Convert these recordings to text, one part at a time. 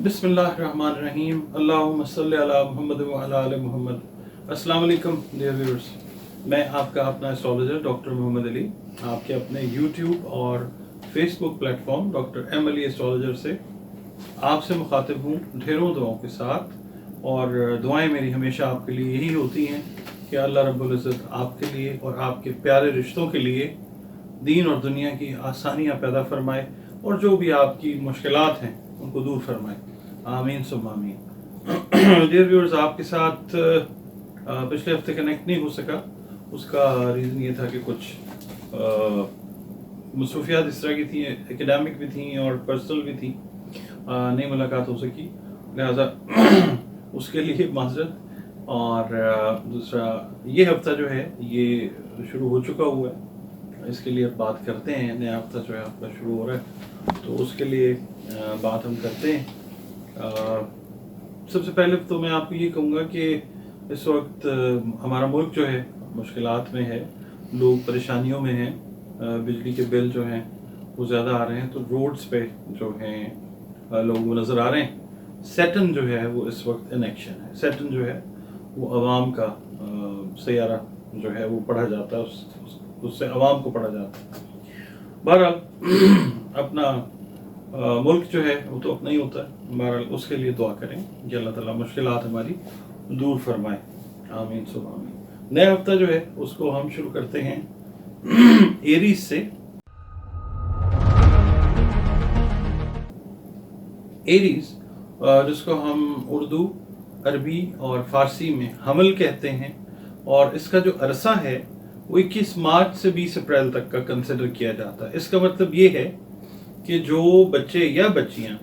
बिस्मिल्लाहिर्रहमानिर्रहीम अल्लाहुम्मा सल्लि अला मुहम्मद व अला आलि मुहम्मद। अस्सलाम वालेकुम डियर व्यूअर्स, मैं आपका अपना एस्ट्रोलॉजर डॉक्टर मोहम्मद अली आपके अपने यूट्यूब और Facebook platform doctor M Ali astrologer से आपसे मुखातिब हूँ ढेरों दुआओं के साथ। और दुआएं मेरी हमेशा आपके लिए यही होती हैं कि अल्लाह रब्बुल इज़्ज़त आपके लिए और आपके प्यारे रिश्तों के लिए दीन और दुनिया की आसानियाँ पैदा फरमाए और जो भी आपकी मुश्किलात हैं उनको दूर फरमाए। आमीन सुम्मा आमीन। डियर व्यूअर्स, आपके साथ पिछले हफ्ते कनेक्ट नहीं हो सका। उसका रीज़न ये था कि कुछ मसरूफियात इस तरह की थी, एकेडमिक भी थी और पर्सनल भी थी, नहीं मुलाकात हो सकी, लिहाजा उसके लिए माजरत। और दूसरा ये हफ्ता जो है ये शुरू हो चुका हुआ है, इसके लिए अब बात करते हैं। नया हफ्ता जो है आपका शुरू हो रहा है तो उसके लिए बात हम करते हैं। सबसे पहले तो मैं आपको ये कहूँगा कि इस वक्त हमारा मुल्क जो है मुश्किलात में है, लोग परेशानियों में हैं, बिजली के बिल जो हैं वो ज़्यादा आ रहे हैं, तो रोड्स पे जो हैं लोग वो नज़र आ रहे हैं। सैटर्न जो है वो इस वक्त इन एक्शन है। सैटर्न जो है वो अवाम का सैयारा जो है वो पढ़ा जाता है, उससे अवाम को पढ़ा जाता है। बहरहाल अपना मुल्क जो है वो तो अपना ही होता है। बहरहाल उसके लिए दुआ करें कि अल्लाह ताला मुश्किलात हमारी दूर फरमाए। आमीन सुम्मा आमीन। नया हफ्ता जो है उसको हम शुरू करते हैं एरीज से। एरीज जिसको हम उर्दू, अरबी और फारसी में हमल कहते हैं, और इसका जो अरसा है वो 21 मार्च से 20 अप्रैल तक का कंसिडर किया जाता है। इसका मतलब ये है कि जो बच्चे या बच्चियां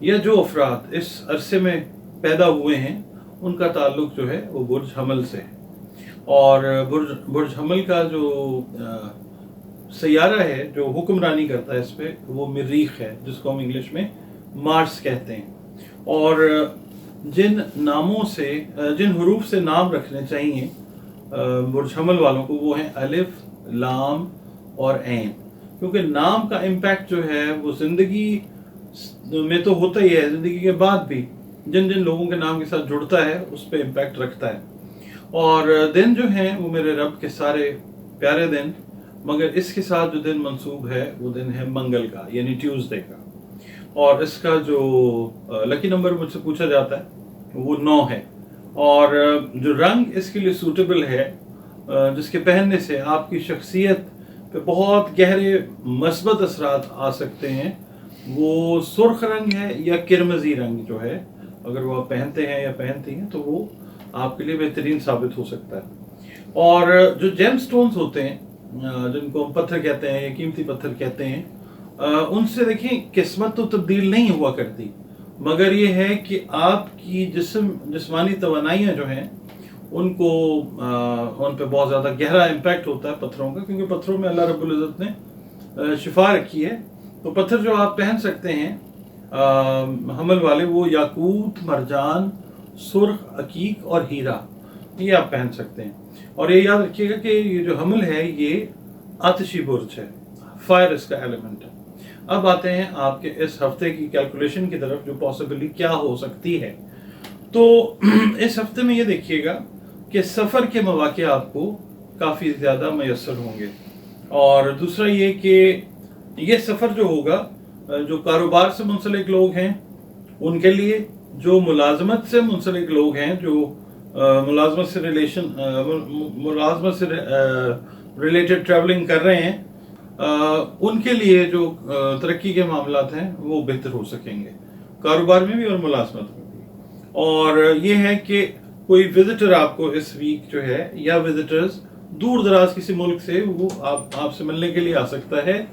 या जो अफराद इस अरसे में पैदा हुए हैं उनका ताल्लुक जो है वो बुर्ज हमल से है। और बुर्ज हमल का जो सैयारा है जो हुक्मरानी करता है इस पे, वो मरीख है, जिसको हम इंग्लिश में मार्स कहते हैं। और जिन नामों से, जिन हरूफ से नाम रखने चाहिए बुर्ज हमल वालों को, वो हैं अलिफ, लाम और ऐन। क्योंकि नाम का इम्पैक्ट जो है वो ज़िंदगी में तो होता ही है, ज़िंदगी के बाद भी जिन जिन लोगों के नाम के साथ जुड़ता है उस पर इम्पैक्ट रखता है। और दिन जो हैं वो मेरे रब के सारे प्यारे दिन, मगर इसके साथ जो दिन मंसूब है वो दिन है मंगल का, यानी ट्यूसडे का। और इसका जो लकी नंबर मुझसे पूछा जाता है वो 9 है। और जो रंग इसके लिए सूटेबल है, जिसके पहनने से आपकी शख्सियत पे बहुत गहरे मस्बत असरात आ सकते हैं, वो सुर्ख रंग है या किरमजी रंग जो है, अगर वो आप पहनते हैं या पहनती हैं तो वो आपके लिए बेहतरीन साबित हो सकता है। और जो जेम स्टोन्स होते हैं, जिनको हम पत्थर कहते हैं या कीमती पत्थर कहते हैं, उनसे देखें किस्मत तो तब्दील नहीं हुआ करती, मगर ये है कि आपकी जिस्मानी तवानाइयाँ जो हैं उनको उन पे बहुत ज़्यादा गहरा इम्पैक्ट होता है पत्थरों का, क्योंकि पत्थरों में अल्लाह रब्बुल इज़्ज़त ने शिफा रखी है। तो पत्थर जो आप पहन सकते हैं हमल वाले, वो याकूत, मरजान, सुर्ख, अकीक और हीरा, ये आप पहन सकते हैं। और ये याद रखिएगा कि ये जो हमल है ये आतिशी बुर्ज है, फायर इसका एलिमेंट है। अब आते हैं आपके इस हफ्ते की कैलकुलेशन की तरफ, जो पॉसिबली क्या हो सकती है। तो इस हफ्ते में ये देखिएगा कि सफ़र के मौके आपको काफ़ी ज़्यादा मैसर होंगे। और दूसरा ये कि ये सफ़र जो होगा, जो कारोबार से मुंसलिक लोग हैं उनके लिए, जो मुलाजमत से मुंसलिक लोग हैं, जो मुलाजमत से रिलेटेड ट्रैवलिंग कर रहे हैं, उनके लिए जो तरक्की के मामलात हैं वो बेहतर हो सकेंगे, कारोबार में भी और मुलाजमत में भी। और ये है कि कोई विजिटर आपको इस वीक जो है, या विजिटर्स दूर दराज किसी मुल्क से, वो आपसे मिलने के लिए आ सकता है,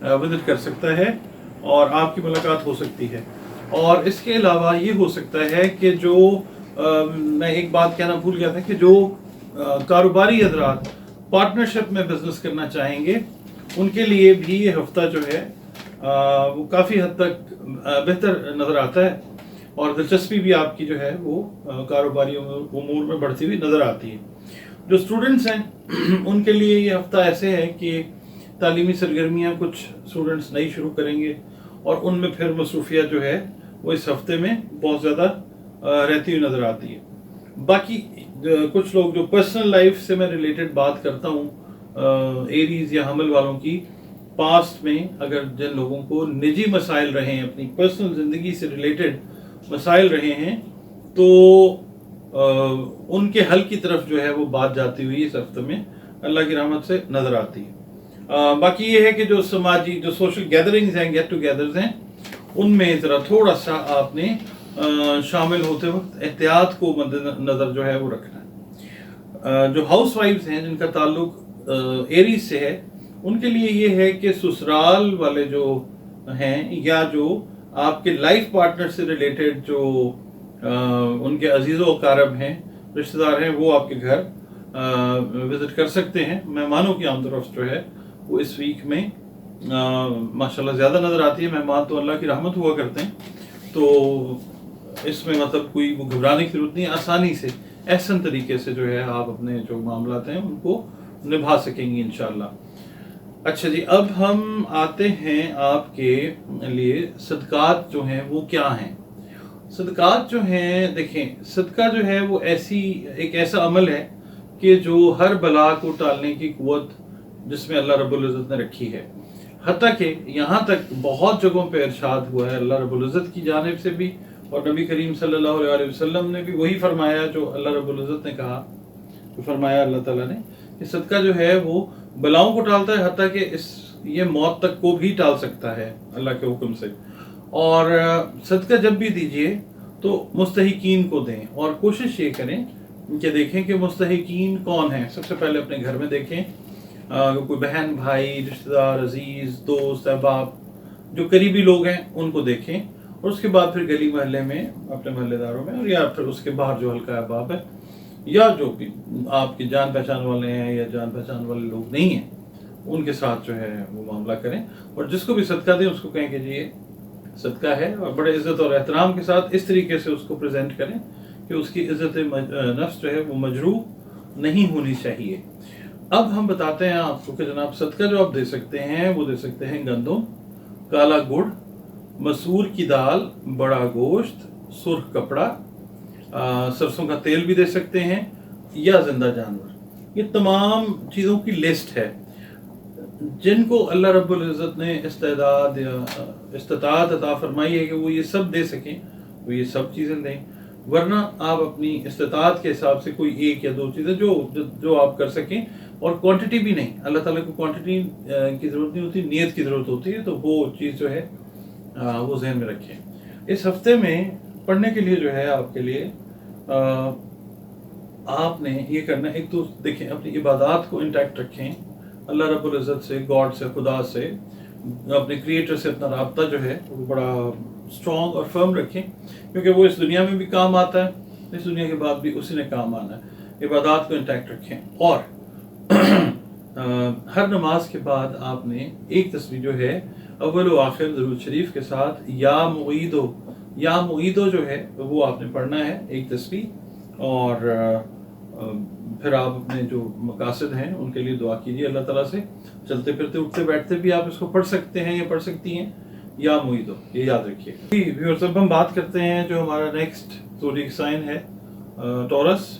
विजिट कर सकता है और आपकी मुलाकात हो सकती है। और इसके अलावा ये हो सकता है कि जो मैं एक बात कहना भूल गया था कि जो कारोबारी हजरात पार्टनरशिप में बिजनेस करना चाहेंगे उनके लिए भी ये हफ्ता जो है वो काफ़ी हद तक बेहतर नज़र आता है, और दिलचस्पी भी आपकी जो है वो कारोबारी उमूर में बढ़ती हुई नज़र आती है। जो स्टूडेंट्स हैं उनके लिए ये हफ्ता ऐसे है कि तालीमी सरगर्मियाँ कुछ स्टूडेंट्स नई शुरू करेंगे और उनमें फिर मसरूफियत जो है वो इस हफ्ते में बहुत ज़्यादा रहती हुई नज़र आती है। बाकी कुछ लोग जो पर्सनल लाइफ से मैं रिलेटेड बात करता हूँ, एरीज या हमल वालों की, पास्ट में अगर जिन लोगों को निजी मसाइल रहे हैं, अपनी पर्सनल ज़िंदगी से रिलेटेड मसाइल रहे हैं, तो उनके हल की तरफ जो है वो बात जाती हुई इस हफ्ते में अल्लाह की रहमत से नज़र आती है। बाकी ये है कि जो समाजी जो सोशल गैदरिंग्स हैं, गेट टुगेदर्स हैं, उनमें ज़रा थोड़ा सा आपने शामिल होते वक्त एहतियात को मद्देनज़र जो है वो रखना है। जो हाउस वाइफ्स हैं जिनका ताल्लुक एरीज से है, उनके लिए ये है कि ससुराल वाले जो हैं या जो आपके लाइफ पार्टनर से रिलेटेड जो उनके अजीज़ो अकारब हैं, रिश्तेदार हैं, वो आपके घर विज़िट कर सकते हैं। मेहमानों की आमदरफ्त जो है वो इस वीक में माशाल्लाह ज़्यादा नज़र आती है। मेहमान तो अल्लाह की रहमत हुआ करते हैं, तो इसमें मतलब कोई घबराने की जरूरत नहीं, आसानी से एहसन तरीके से जो है आप अपने जो मामलात हैं उनको निभा सकेंगे इंशाल्लाह। अच्छा जी, अब हम आते हैं आपके लिए सदकात जो हैं वो क्या हैं। सदकात जो हैं, देखें, सदका जो है वो एक ऐसा अमल है कि जो हर बला को टालने की कुव्वत जिसमें अल्लाह रब्बुल इज़्ज़त ने रखी है। हत्ता कि यहाँ तक बहुत जगहों पे इरशाद हुआ है अल्लाह रब्बुल इज़्ज़त की जानिब से भी, और नबी करीम सल्लल्लाहु अलैहि वसल्लम ने भी वही फरमाया जो अल्लाह रब्बुल इज़्ज़त ने कहा, तो फरमाया अल्लाह ताला ने कि सदका जो है वो बलाओं को टालता है, हत्ता कि ये मौत तक को भी टाल सकता है अल्लाह के हुक्म से। और सदका जब भी दीजिए तो मुस्तहिकीन को दें, और कोशिश ये करें कि देखें कि मुस्तहिकीन कौन है। सबसे पहले अपने घर में देखें, कोई बहन भाई रिश्तेदार अजीज़ दोस्त अहबाब जो करीबी लोग हैं उनको देखें, और उसके बाद फिर गली मोहल्ले में अपने मोहल्लेदारों में, और या फिर उसके बाहर जो हल्का अहबाब है या जो भी आपकी जान पहचान वाले हैं या जान पहचान वाले लोग नहीं हैं, उनके साथ जो है वो मामला करें। और जिसको भी सदका दें उसको कहें कि जी ये सदका है, और बड़े इज़्ज़त और एहतराम के साथ इस तरीके से उसको प्रेजेंट करें कि उसकी इज़्ज़त नफ्स जो है वो मजरूह नहीं होनी चाहिए। अब हम बताते हैं आपको कि जनाब सदका जो आप दे सकते हैं वो दे सकते हैं गंदम, काला गुड़, मसूर की दाल, बड़ा गोश्त, सुर्ख कपड़ा, सरसों का तेल भी दे सकते हैं, या जिंदा जानवर। ये तमाम चीज़ों की लिस्ट है। जिनको अल्लाह रब्बुल इज़्ज़त ने इस्तेदाद या इस्तिताअत अता फरमाई है कि वो ये सब दे सकें, वो ये सब चीज़ें दें, वरना आप अपनी इस्तिताअत के हिसाब से कोई एक या दो चीज़ें जो आप कर सकें, और क्वांटिटी भी नहीं। अल्लाह ताला को क्वांटिटी की ज़रूरत नहीं होती, नीयत की ज़रूरत होती है, तो वो चीज़ जो है वो जहन में रखें। इस हफ्ते में पढ़ने के लिए जो है आपके लिए आपने ये करना है, एक तो देखें अपनी इबादत को इंटैक्ट रखें, अल्लाह रब्बुल इज़्ज़त से, गॉड से, खुदा से, अपने क्रिएटर से अपना राब्ता जो है वो बड़ा स्ट्रॉन्ग और फर्म रखें, क्योंकि वो इस दुनिया में भी काम आता है, इस दुनिया के बाद भी उसी ने काम आना है। इबादत को इंटैक्ट रखें, और हर नमाज के बाद आपने एक तस्बीह जो है अव्वल व आखिर दरूद शरीफ के साथ या मुईदो जो है वो आपने पढ़ना है, एक तस्बीह। और फिर आप अपने जो मकासद हैं उनके लिए दुआ कीजिए अल्लाह ताला से। चलते फिरते उठते बैठते भी आप इसको पढ़ सकते हैं या पढ़ सकती हैं, या मुईदो, ये याद रखिए। व्यूअर्स, अब हम बात करते हैं जो हमारा नेक्स्ट ज़ोडिएक साइन है, टॉरस।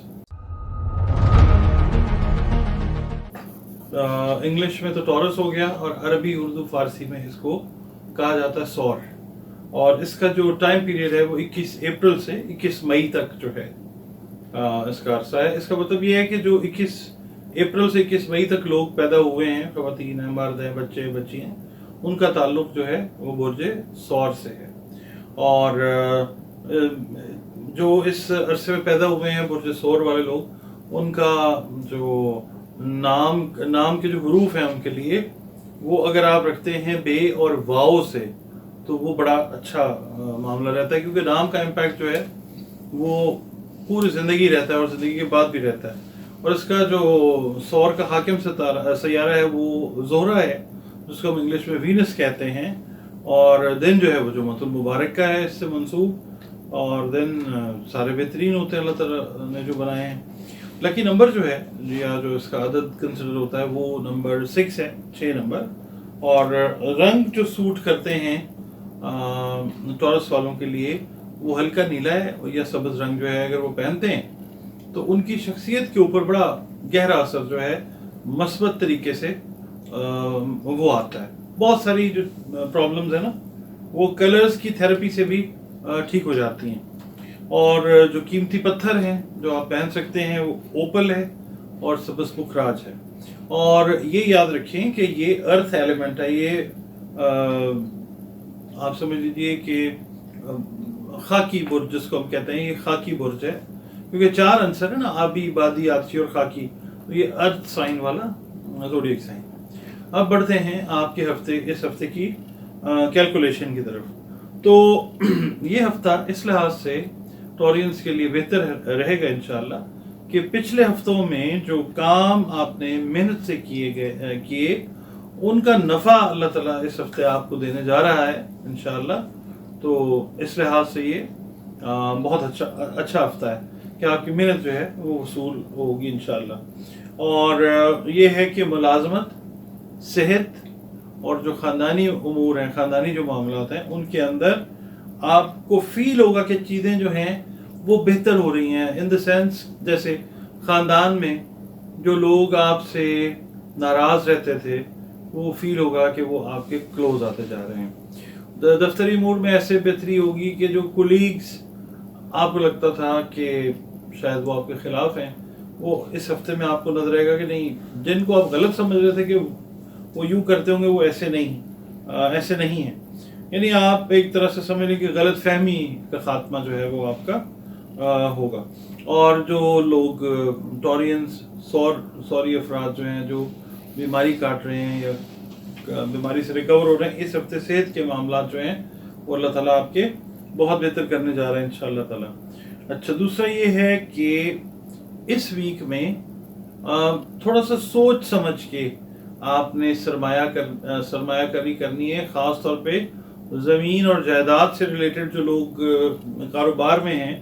इंग्लिश में तो टॉरस हो गया, और अरबी उर्दू फारसी में इसको कहा जाता है सौर। और इसका जो टाइम पीरियड है वो 21 अप्रैल से 21 मई तक जो है इसका अरसा है। इसका मतलब ये है कि जो 21 अप्रैल से 21 मई तक लोग पैदा हुए हैं, ख़वातीन हैं, मर्द हैं, बच्चे बच्ची हैं, उनका ताल्लुक जो है वो बुर्ज सौर से है। और जो इस अरसे में पैदा हुए हैं बुर्ज सौर वाले लोग, उनका जो नाम के जो हरूफ हैं उनके लिए, वो अगर आप रखते हैं बे और वाओ से, तो वो बड़ा अच्छा मामला रहता है, क्योंकि नाम का इम्पैक्ट जो है वो पूरी ज़िंदगी रहता है और ज़िंदगी के बाद भी रहता है। और इसका जो सौर का हाकिम सैयारा है वो ज़ोहरा है, जिसको हम इंग्लिश में वीनस कहते हैं। और दिन जो है वो जुम्मतुल मुबारक का है इससे मंसूब, और दिन सारे बेहतरीन होते हैं अल्लाह ताला ने जो बनाए हैं। लकी नंबर जो है या जो इसका अदद कंसिडर होता है वो नंबर 6 है, 6 नंबर। और रंग जो सूट करते हैं टॉरस वालों के लिए वो हल्का नीला है या सब्ज रंग जो है अगर वो पहनते हैं तो उनकी शख्सियत के ऊपर बड़ा गहरा असर जो है मस्बत तरीके से वो आता है। बहुत सारी जो प्रॉब्लम्स है ना वो कलर्स की थेरेपी से भी ठीक हो जाती हैं। और जो कीमती पत्थर हैं जो आप पहन सकते हैं वो ओपल है और सब्ज पुखराज है। और ये याद रखें कि ये अर्थ एलिमेंट है, ये आप समझ लीजिए कि खाकी बुर्ज जिसको हम कहते हैं, ये खाकी बुर्ज है क्योंकि 4 आंसर है ना, आबी, बादी, आरसी और खाकी, तो ये अर्थ साइन वाला ज़ोडिएक साइन। अब बढ़ते हैं आपके इस हफ्ते की कैलकुलेशन की तरफ। तो ये हफ्ता इस लिहाज से टॉरियंस के लिए बेहतर रहेगा इंशाल्लाह कि पिछले हफ्तों में जो काम आपने मेहनत से किए उनका नफ़ा अल्लाह ताला इस हफ्ते आपको देने जा रहा है इंशाल्लाह। तो इस लिहाज से ये बहुत अच्छा हफ्ता है कि आपकी मेहनत जो है वो वसूल होगी इंशाल्लाह। और ये है कि मुलाजमत, सेहत और जो ख़ानदानी उमूर हैं, ख़ानदानी जो मामलात हैं, उनके अंदर आपको फील होगा कि चीज़ें जो हैं वो बेहतर हो रही हैं। इन द सेंस जैसे ख़ानदान में जो लोग आपसे नाराज़ रहते थे वो फील होगा कि वो आपके क्लोज आते जा रहे हैं। दफ्तरी मूड में ऐसे बेहतरी होगी कि जो कोलीग्स आपको लगता था कि शायद वो आपके ख़िलाफ़ हैं, वो इस हफ्ते में आपको नजर आएगा कि नहीं, जिनको आप गलत समझ रहे थे कि वो यूँ करते होंगे, वो ऐसे नहीं है। यानी आप एक तरह से समझ लें कि गलत फहमी का खात्मा जो है वो आपका होगा। और जो लोग टॉरियंस सॉरी अफराद जो हैं जो बीमारी काट रहे हैं या बीमारी से रिकवर हो रहे हैं, इस हफ्ते सेहत के मामला जो हैं वो अल्लाह ताला आपके बहुत बेहतर करने जा रहे हैं इंशाअल्लाह ताला। अच्छा, दूसरा ये है कि इस वीक में थोड़ा सा सोच समझ के आपने सरमायाकारी करनी है। ख़ास तौर पे ज़मीन और जायदाद से रिलेटेड जो लोग कारोबार में हैं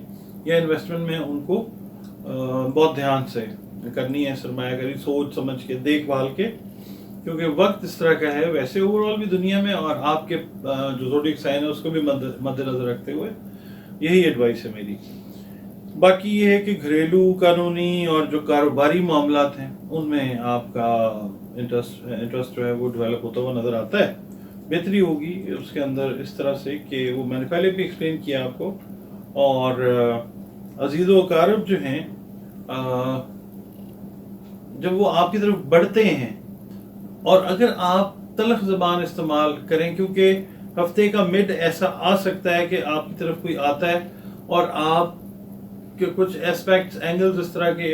या इन्वेस्टमेंट में हैं, उनको बहुत ध्यान से करनी है सरमायाकारी, सोच समझ के, देखभाल के, क्योंकि वक्त इस तरह का है। वैसे ओवरऑल भी दुनिया में और आपके जो ज़ोडिएक साइन है उसको भी मद्देनजर रखते हुए यही एडवाइस है मेरी। बाकी ये है कि घरेलू, कानूनी और जो कारोबारी मामलात हैं उनमें आपका इंटरेस्ट जो है वो डेवलप होता हुआ नज़र आता है। बेहतरी होगी उसके अंदर इस तरह से कि वो मैंने पहले भी एक्सप्लेन किया आपको। और अजीज़ व अकारब जो हैं जब वो आपकी तरफ बढ़ते हैं, और अगर आप तलख ज़बान इस्तेमाल करें, क्योंकि हफ्ते का मिड ऐसा आ सकता है कि आपकी तरफ कोई आता है और आप के कुछ एस्पेक्ट्स, एंगल्स इस तरह के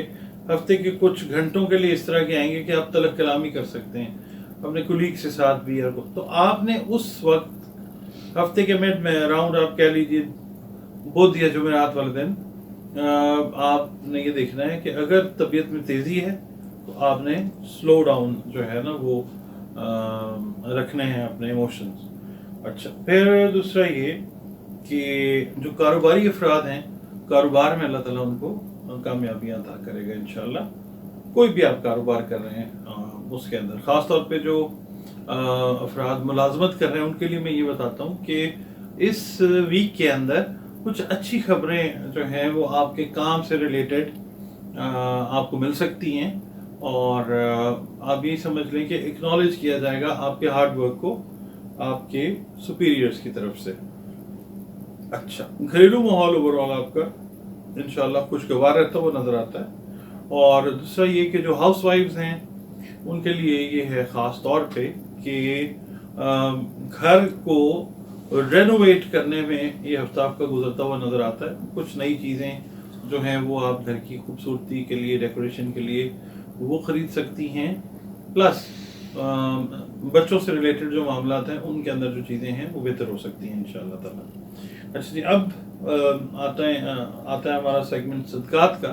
हफ्ते के कुछ घंटों के लिए इस तरह के आएंगे कि आप तलख कलामी कर सकते हैं अपने कुलीग के साथ भी। तो आपने उस वक्त हफ्ते के मिड में अराउंड आप कह लीजिए बुध या जुमेरात वाले दिन आपने ये देखना है कि अगर तबीयत में तेज़ी है तो आपने स्लो डाउन जो है ना वो रखने हैं अपने इमोशंस। अच्छा, फिर दूसरा ये कि जो कारोबारी अफराद हैं, कारोबार में अल्लाह ताला उनको कामयाबियाँ अता करेगा इंशाल्लाह। कोई भी आप कारोबार कर रहे हैं उसके अंदर, ख़ास तौर पे जो अफराद मुलाजमत कर रहे हैं उनके लिए मैं ये बताता हूँ कि इस वीक के अंदर कुछ अच्छी खबरें जो हैं वो आपके काम से रिलेटेड आपको मिल सकती हैं। और आप ये समझ लें कि एक्नॉलेज किया जाएगा आपके हार्ड वर्क को आपके सुपीरियर्स की तरफ से। अच्छा, घरेलू माहौल ओवरऑल आपका इंशाल्लाह खुशगवार रहता हुआ नज़र आता है। और दूसरा ये कि जो हाउस वाइफ्स हैं उनके लिए ये है ख़ास तौर पे कि घर को रेनोवेट करने में ये हफ्ता आपका गुजरता हुआ नज़र आता है। कुछ नई चीज़ें जो हैं वो आप घर की खूबसूरती के लिए, डेकोरेशन के लिए वो ख़रीद सकती हैं। प्लस बच्चों से रिलेटेड जो मामलात हैं उनके अंदर जो चीज़ें हैं वो बेहतर हो सकती हैं इंशाअल्लाह ताला। अच्छा जी, अब आता है हमारा सेगमेंट सदकात का।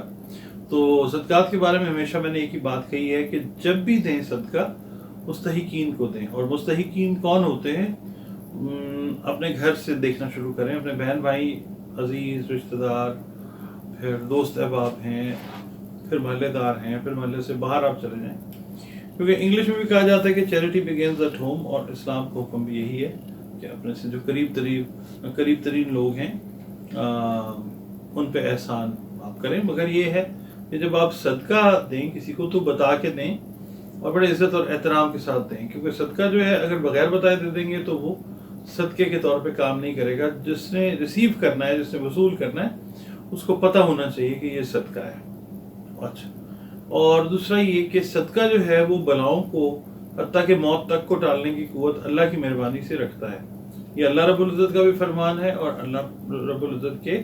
तो सदकात के बारे में हमेशा मैंने एक ही बात कही है कि जब भी दें सदका मुस्तहिकीन को दें। और मुस्तहिकीन कौन होते हैं? अपने घर से देखना शुरू करें, अपने बहन भाई, अजीज़ रिश्तेदार, फिर दोस्त अहबाब हैं, फिर महल्लेदार हैं, फिर महल्ले से बाहर आप चले जाएं। क्योंकि इंग्लिश में भी कहा जाता है कि चैरिटी बिगिंस एट होम, और इस्लाम का हुक्म भी यही है कि अपने से जो करीब तरीन लोग हैं उन पे एहसान आप करें। मगर ये है कि जब आप सदका दें किसी को तो बता के दें और बड़े इज्जत और एहतराम के साथ दें, क्योंकि सदका जो है अगर बगैर बताए दे देंगे तो वो सदके के तौर पे काम नहीं करेगा। जिसने रिसीव करना है, जिसने वसूल करना है, उसको पता होना चाहिए कि ये सदका है। अच्छा, और दूसरा ये कि सदका जो है वो बलाओं को हत्ता के मौत तक को टालने की कुव्वत अल्लाह की मेहरबानी से रखता है। ये अल्लाह रब्बुल इज़्ज़त का भी फरमान है और अल्लाह रब्बुल इज़्ज़त के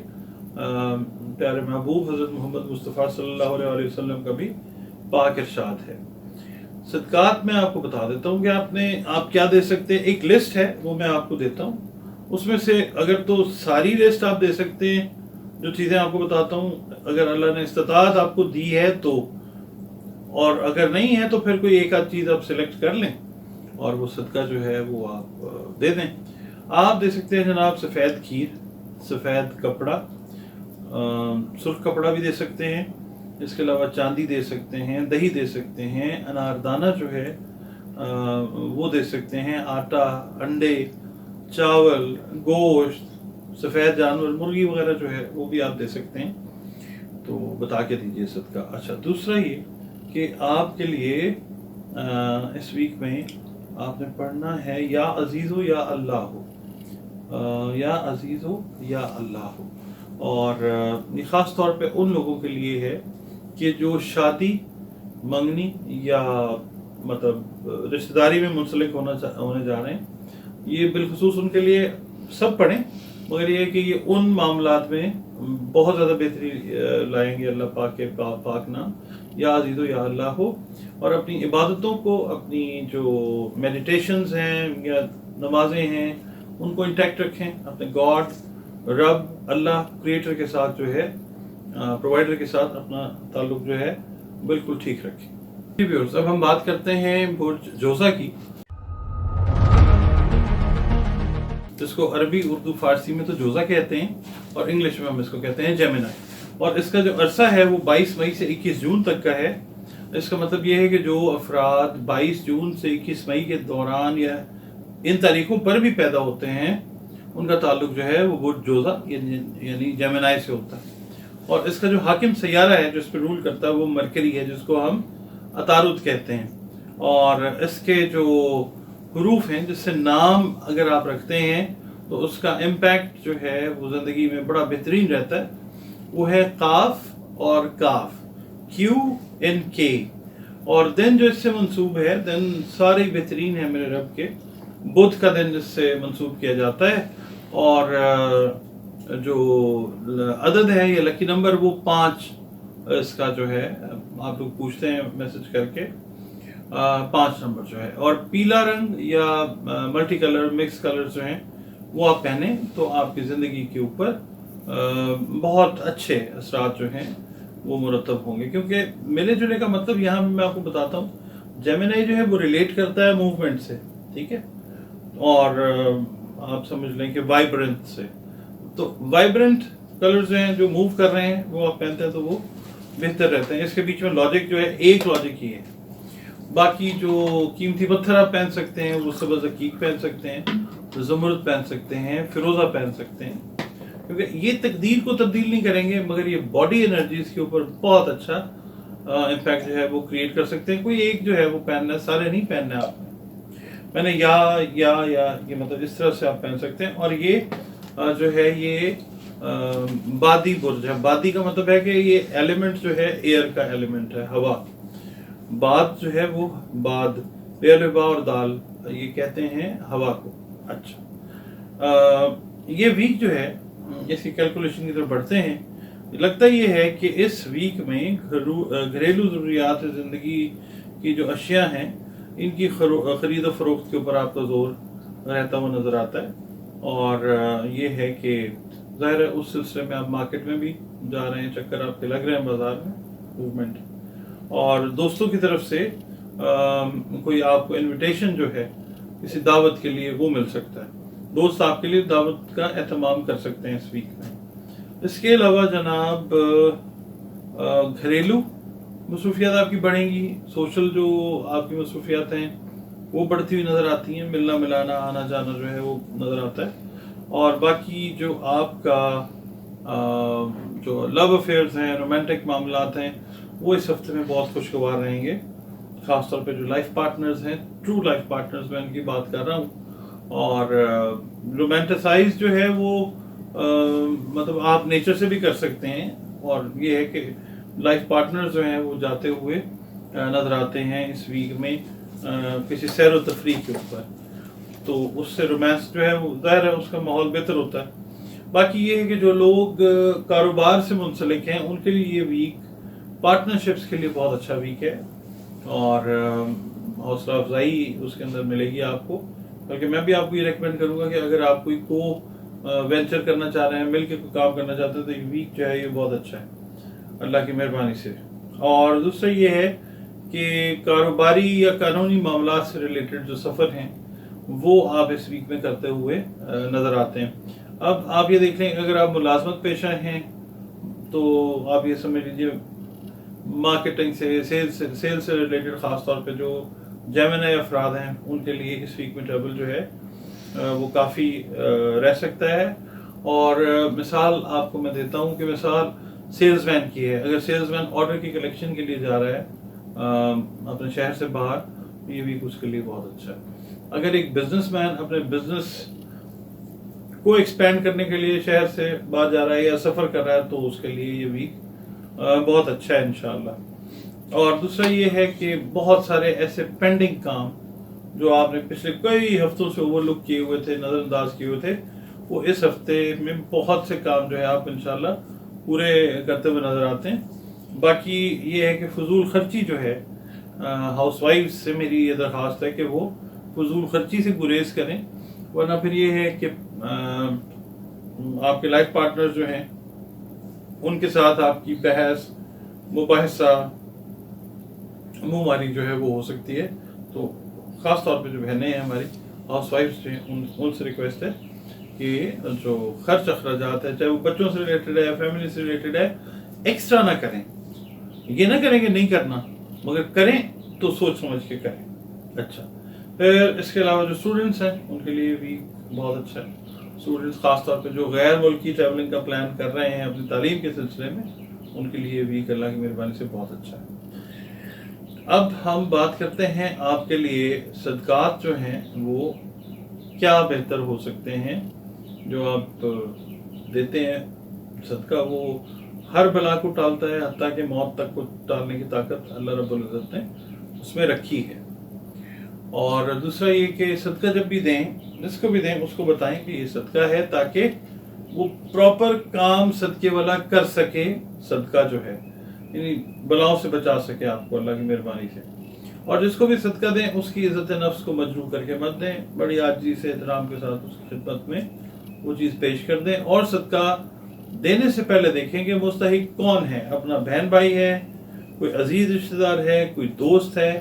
प्यारे महबूब हज़रत मोहम्मद मुस्तफ़ा सल्लल्लाहु अलैहि वसल्लम का भी पाक इरशाद है। सदकात में आपको बता देता हूँ कि आप क्या दे सकते हैं। एक लिस्ट है वो मैं आपको देता हूँ, उसमें से अगर तो सारी लिस्ट आप दे सकते हैं जो चीज़ें आपको बताता हूँ, अगर अल्लाह ने इस्तिताअत आपको दी है तो, और अगर नहीं है तो फिर कोई एक आध चीज़ आप सिलेक्ट कर लें और वो सदका जो है वो आप दे दें। आप दे सकते हैं जनाब सफ़ेद खीर, सफ़ेद कपड़ा, सुर्ख कपड़ा भी दे सकते हैं, इसके अलावा चांदी दे सकते हैं, दही दे सकते हैं, अनारदाना जो है वो दे सकते हैं, आटा, अंडे, चावल, गोश्त, सफ़ेद जानवर, मुर्गी वगैरह जो है वो भी आप दे सकते हैं। तो बता के दीजिए सदका। अच्छा, दूसरा ये कि आपके लिए इस वीक में आपने पढ़ना है या अजीज़ हो या अल्लाह हो, या अजीज़ हो या अल्लाह हो। और ये ख़ास तौर पे उन लोगों के लिए है कि जो शादी, मंगनी या मतलब रिश्तेदारी में मुंसलिक होने जा रहे हैं, ये बिलखुसूस उनके लिए सब पढ़ें, मगर ये है कि ये उन मामलात में बहुत ज़्यादा बेहतरी लाएंगे अल्लाह पाक के पाक नाम या अजीज़ो या अल्लाह हो। और अपनी इबादतों को, अपनी जो मेडिटेशंस हैं या नमाजें हैं, उनको इंटैक्ट रखें, अपने गॉड, रब, अल्लाह, क्रिएटर के साथ जो है, प्रोवाइडर के साथ अपना ताल्लुक जो है बिल्कुल ठीक रखें। व्यूअर्स, अब हम बात करते हैं बुर्ज जोज़ा की, जिसको अरबी, उर्दू, फारसी में तो जोज़ा कहते हैं और इंग्लिश में हम इसको कहते हैं जेमिनी। और इसका जो अरसा है वो 22 मई से 21 जून तक का है। इसका मतलब ये है कि जो अफराद 22 जून से 21 मई के दौरान या इन तारीखों पर भी पैदा होते हैं, उनका ताल्लुक जो है वो बुर्ज जोज़ा यानी जेमिनी से होता है। और इसका जो हाकिम सैयारा है, जो इस पर रूल करता है, वो मरकरी है, जिसको हम अतारुद कहते हैं। और इसके जो हुरूफ हैं, जिससे नाम अगर आप रखते हैं तो उसका इम्पैक्ट जो है वो ज़िंदगी में बड़ा बेहतरीन रहता है। वो है काफ और काफ, QNK। और दिन जो इससे मंसूब है, दिन सारे बेहतरीन है मेरे रब के। बुध का दिन जिससे मंसूब किया जाता है, और जो अदद है या लकी नंबर वो 5 इसका जो है, आप लोग पूछते हैं मैसेज करके, 5 नंबर जो है। और पीला रंग या मल्टी कलर, मिक्स कलर जो हैं वो आप पहने तो आपकी ज़िंदगी के ऊपर बहुत अच्छे असरात जो हैं वो मुरतब होंगे। क्योंकि मिले जुले का मतलब यहाँ मैं आपको बताता हूँ, जेमिनी जो है वो रिलेट करता है मूवमेंट से, ठीक है, और आप समझ लें कि वाइब्रेंट से। तो वाइब्रेंट कलर जो हैं, जो मूव कर रहे हैं, वो आप पहनते हैं तो वो बेहतर रहते हैं। इसके बीच में लॉजिक जो है, एक लॉजिक ही है। बाकी जो कीमती पत्थर आप पहन सकते हैं, वो सबज़ हकीक पहन सकते हैं, ज़मरुद पहन सकते हैं, फिरोज़ा पहन सकते हैं, क्योंकि ये तकदीर को तब्दील नहीं करेंगे, मगर ये बॉडी एनर्जीज के ऊपर बहुत अच्छा इम्पैक्ट जो है वो क्रिएट कर सकते हैं। कोई एक जो है वो पहनना है, सारे नहीं पहनना है आपने। मैंने या ये मतलब इस तरह से आप पहन सकते हैं। और ये जो है ये बादी बुर्ज है। बादी का मतलब है कि ये एलिमेंट जो है एयर का एलिमेंट है, हवा। बाद जो है वो बाद, बा और दाल, ये कहते हैं हवा को। अच्छा, ये वीक जो है, इसकी कैलकुलेशन की तरफ बढ़ते हैं। लगता ये है कि इस वीक में घरेलू ज़रूरियात ज़िंदगी की जो अशिया हैं, इनकी ख़रीद व फरोख्त के ऊपर आपका जोर रहता हुआ नज़र आता है। और ये है कि ज़ाहिर है उस सिलसिले में आप मार्केट में भी जा रहे हैं, चक्कर आपके लग रहे हैं बाज़ार में, मूवमेंट। और दोस्तों की तरफ से कोई आपको इनविटेशन जो है किसी दावत के लिए वो मिल सकता है। दोस्त आपके लिए दावत का एहतमाम कर सकते हैं इस वीक में। इसके अलावा जनाब घरेलू मसरूफियात आपकी बढ़ेंगी। सोशल जो आपकी मसरूफियात हैं वो बढ़ती हुई नज़र आती हैं, मिलना मिलाना आना जाना जो है वो नज़र आता है। और बाकी जो आपका जो लव अफेयर्स हैं, रोमांटिक मामलात हैं, वो इस हफ्ते में बहुत खुशगवार रहेंगे। ख़ासतौर पे जो लाइफ पार्टनर्स हैं, ट्रू लाइफ पार्टनर्स, मैं उनकी बात कर रहा हूँ। और रोमांटिसाइज जो है वो मतलब आप नेचर से भी कर सकते हैं। और ये है कि लाइफ पार्टनर्स जो हैं वो जाते हुए नज़र आते हैं इस वीक में किसी सैर व तफरीह के ऊपर, तो उससे रोमांस जो है वो ज़ाहिर है उसका माहौल बेहतर होता है। बाकी ये है कि जो लोग कारोबार से मुंसलिक हैं उनके लिए ये वीक पार्टनरशिप्स के लिए बहुत अच्छा वीक है। और हौसला अफजाई उसके अंदर मिलेगी आपको। बल्कि मैं भी आपको ये रेकमेंड करूँगा कि अगर आप कोई वेंचर करना चाह रहे हैं, मिल के कोई काम करना चाहते हैं, तो ये वीक जो है ये बहुत अच्छा है अल्लाह की मेहरबानी से। और दूसरा ये है कि कारोबारी या कानूनी मामला से रिलेटेड जो सफ़र हैं वो आप इस वीक में करते हुए नज़र आते हैं। अब आप ये देख लें, अगर आप मुलाजमत पेशा हैं तो आप ये समझ लीजिए मार्केटिंग से, सेल्स से रिलेटेड ख़ास तौर पे जो जेमिनी अफराद हैं उनके लिए इस वीक में ट्रबल जो है वो काफ़ी रह सकता है। और मिसाल आपको मैं देता हूँ कि मिसाल सेल्समैन की है। अगर सेल्समैन ऑर्डर की कलेक्शन के लिए जा रहा है अपने शहर से बाहर, तो ये वीक उसके लिए बहुत अच्छा है। अगर एक बिजनेसमैन अपने बिजनेस को एक्सपेंड करने के लिए शहर से बाहर जा रहा है या सफ़र कर रहा है, तो उसके लिए ये वीक बहुत अच्छा है इंशाल्लाह। और दूसरा ये है कि बहुत सारे ऐसे पेंडिंग काम जो आपने पिछले कई हफ्तों से ओवरलुक किए हुए थे, नज़रअंदाज किए हुए थे, वो इस हफ्ते में बहुत से काम जो है आप इंशाल्लाह पूरे करते हुए नज़र आते हैं। बाकी ये है कि फजूल खर्ची जो है, हाउसवाइफ से मेरी ये दरख्वास्त है कि वो फजूल खर्ची से गुरेज करें, वरना फिर ये है कि आपके लाइफ पार्टनर जो हैं उनके साथ आपकी बहस मुबाहिसा मुँहमारी जो है वो हो सकती है। तो ख़ास तौर पे जो बहनें हैं हमारी हाउसवाइफ्स जो हैं उनसे रिक्वेस्ट है कि जो खर्च अखराजात है, चाहे वो बच्चों से रिलेटेड है, फैमिली से रिलेटेड है, एक्स्ट्रा ना करें। ये ना करें कि नहीं करना, मगर करें तो सोच समझ के करें। अच्छा, फिर इसके अलावा जो स्टूडेंट्स हैं उनके लिए भी बहुत अच्छा है। स्टूडेंट्स ख़ास तौर पे जो गैर मुल्की ट्रैवलिंग का प्लान कर रहे हैं अपनी तालीम के सिलसिले में, उनके लिए भी अल्लाह की मेहरबानी से बहुत अच्छा है। अब हम बात करते हैं आपके लिए सदकात जो हैं वो क्या बेहतर हो सकते हैं जो आप देते हैं। सदका वो हर बला को टालता है, हत्ता कि मौत तक को टालने की ताकत अल्लाह रब्बुल इज़्ज़त ने उसमें रखी है। और दूसरा ये कि सदका जब भी दें, जिसको भी दें उसको बताएं कि ये सदका है, ताकि वो प्रॉपर काम सदके वाला कर सके। सदका जो है यानी बलाओं से बचा सके आपको अल्लाह की मेहरबानी से। और जिसको भी सदका दें उसकी इज़्ज़त नफ्स को मजरू करके मत दें, बड़ी आजिज़ी से एहतराम के साथ उसकी खिदमत में वो चीज़ पेश कर दें। और सदका देने से पहले देखें कि मुस्तहिक कौन है, अपना बहन भाई है, कोई अजीज़ रिश्तेदार है, कोई दोस्त है,